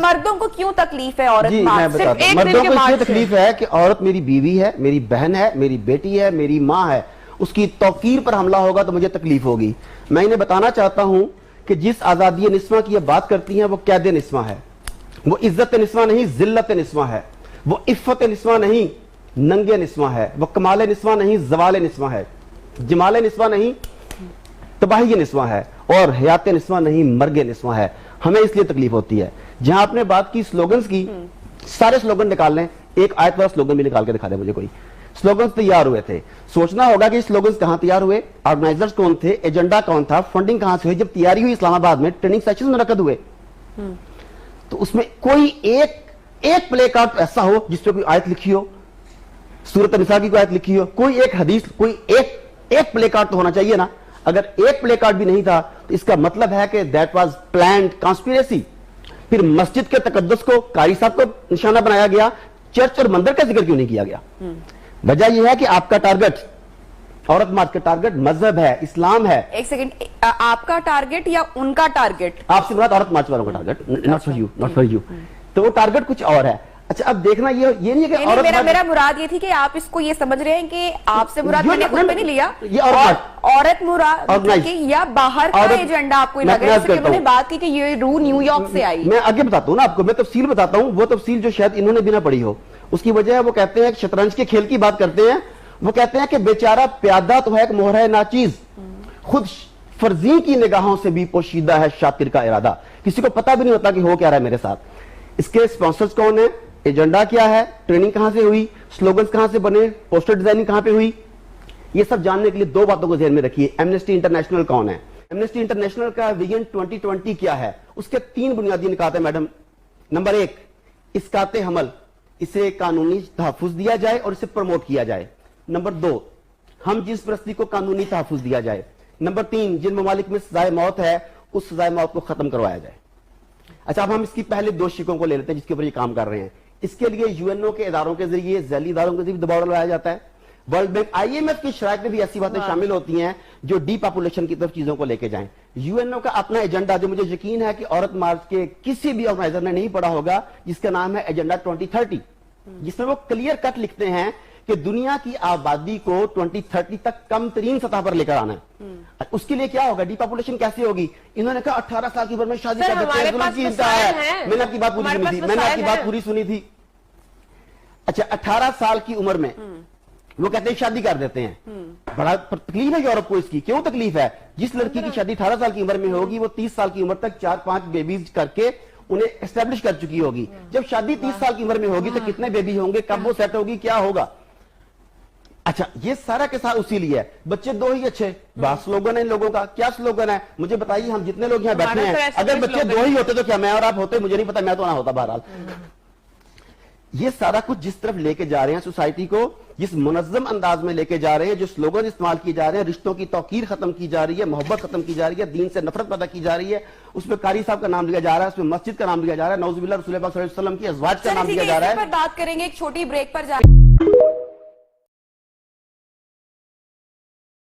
मर्दों को क्यों तकलीफ है औरत मार्च? सिर्फ एक मर्दों को इसलिए तकलीफ है कि औरत मेरी बीवी है, मेरी बहन है, मेरी बेटी है, मेरी माँ है, उसकी तौकीर पर हमला होगा तो मुझे तकलीफ होगी। मैं इन्हें बताना चाहता हूं कि जिस आजादी निस्वा की ये बात करती हैं वो कैद निस्वा है, वो इज्जत निस्वा नहीं जिल्लत निस्वा है, वो इफ्फत निस्वा नहीं नंगे निस्वा है, वो कमाल निस्वा नहीं जवाल निस्वा है, जमाल निस्वा नहीं तबाही निस्वा है, और हयात निस्वा नहीं मर्गे निस्वा है। हमें इसलिए तकलीफ होती है। जहां आपने बात की स्लोगन्स की, सारे स्लोगन निकाल लें, एक आयत वाला स्लोगन भी निकाल के दिखा दे मुझे कोई। स्लोगन्स तैयार हुए थे, सोचना होगा कि स्लोगन्स कहां तैयार हुए, ऑर्गेनाइजर्स कौन थे, एजेंडा कौन था, फंडिंग कहां से हुई। जब तैयारी हुई इस्लामाबाद में ट्रेनिंग सेशन मुनक्कद हुए तो उसमें कोई एक प्ले कार्ड ऐसा हो जिसपे कोई आयत लिखी हो, सूरत निसा की कोई आयत लिखी हो, कोई एक हदीस, कोई एक प्ले कार्ड तो होना चाहिए ना। अगर एक प्ले कार्ड भी नहीं था तो इसका मतलब है कि दैट वाज प्लान्ड कॉन्स्पिरेसी। फिर मस्जिद के तकद्दुस को, कारी साहब को निशाना बनाया गया, चर्च और मंदिर का जिक्र क्यों नहीं किया गया? वजह यह है कि आपका टारगेट, औरत मार्च का टारगेट मजहब है, इस्लाम है। एक सेकंड, आपका टारगेट या उनका टारगेट? आपसे बात औरत मार्च वालों का target, not for you, not for you. तो वो टारगेट कुछ और है। अच्छा, अब देखना ये नहीं है कि औरत, मेरा मुराद ये थी कि आप इसको ये समझ रहे हैं कि आपसे मुराद मैंने खुद पे नहीं लिया, ये औरत मुराद या बाहर का एजेंडा आपको लगा है? जैसे उन्होंने बात की कि ये रू न्यूयॉर्क से आई। मैं आगे बताता हूँ ना आपको, मैं तफसील बताता हूँ, वो तफसील जो शायद इन्होंने भी ना पढ़ी हो। उसकी वजह है, वो कहते हैं शतरंज के खेल की बात करते हैं, वो कहते हैं कि बेचारा प्यादा तो है एक मोहरा नाचीज, खुद फर्जी की निगाहों से भी पोशीदा है शातिर का इरादा। किसी को पता भी नहीं होता कि हो क्या रहा है मेरे साथ। इसके स्पॉन्सर्स कौन है, एजेंडा क्या है, ट्रेनिंग कहां से हुई, स्लोगन्स कहां से बने, पोस्टर डिजाइनिंग कहां पे हुई, ये सब जानने के लिए दो बातों को ध्यान में रखिए। एमनेस्टी इंटरनेशनल कौन है, एमनेस्टी इंटरनेशनल का विजन 2020 क्या है, उसके 3 बुनियादी निकात है मैडम। नंबर 1, इसकाते हमल, इसे कानूनी तहफ़्फ़ुज़ दिया जाए और इसे प्रमोट किया जाए। नंबर 2, हम जिस परस्ती को कानूनी तहफ़्फ़ुज़ दिया जाए। नंबर 3, जिन ममालिक में सजाए मौत है उस सजाए मौत को खत्म करवाया जाए। अच्छा, अब हम इसकी पहले 2 शिकों को ले लेते हैं जिसके ऊपर ये काम कर रहे हैं। इसके लिए यूएनओ के इदारों के जरिए, जैली इदारों के जरिए दबाव डाला जाता है। वर्ल्ड बैंक, आईएमएफ की शराइत में भी ऐसी बातें शामिल होती हैं जो डीपॉपुलेशन की तरफ चीजों को लेके जाएं। यूएनओ का अपना एजेंडा, जो मुझे यकीन है कि औरत मार्च के किसी भी ऑर्गेनाइजर ने नहीं पढ़ा होगा, जिसका नाम है एजेंडा 2030, जिसमें वो क्लियर कट लिखते हैं कि दुनिया की आबादी को 2030 तक कम तरीन सतह पर लेकर आना है। उसके लिए क्या होगा, डीपॉपुलेशन कैसे होगी? इन्होंने कहा 18 साल की उम्र में शादी कर देते हैं। मैंने आपकी बात पूरी सुनी थी, मैंने आपकी बात पूरी सुनी थी। अच्छा, 18 साल की उम्र में वो कहते हैं शादी कर देते हैं। बड़ा तकलीफ है यूरोप को इसकी। क्यों तकलीफ है? जिस लड़की की शादी 18 साल की उम्र में होगी वो 30 साल की उम्र तक 4-5 बेबीज करके उन्हें एस्टेब्लिश कर चुकी होगी। जब शादी 30 साल की उम्र में होगी तो कितने बेबी होंगे, कब वो सेट होगी, क्या होगा? अच्छा, ये सारा के साथ उसी लिए है। बच्चे 2 ही अच्छे, बात स्लोगन है इन लोगों का। क्या स्लोगन है मुझे बताइए? हम जितने लोग यहाँ बैठे हैं, अगर बच्चे 2 ही होते तो क्या मैं और आप होते? मुझे नहीं पता, मैं तो ना होता। बहरहाल ये सारा कुछ जिस तरफ लेके जा रहे हैं सोसाइटी को, जिस मुनज़्ज़म अंदाज में लेके जा रहे हैं, जो स्लोगन इस्तेमाल किए जा रहे हैं, रिश्तों की तौकीर खत्म की जा रही है, मोहब्बत खत्म की जा रही है, दीन से नफरत पैदा की जा रही है, उसमें कारी साहब का नाम लिया जा रहा है, उसमें मस्जिद का नाम लिया जा रहा है, नौज़ुबिल्लाह रसूल पाक सल्लल्लाहु अलैहि वसल्लम की अज़वाज का नाम लिया जा रहा है। बात करेंगे, एक छोटी ब्रेक पर जा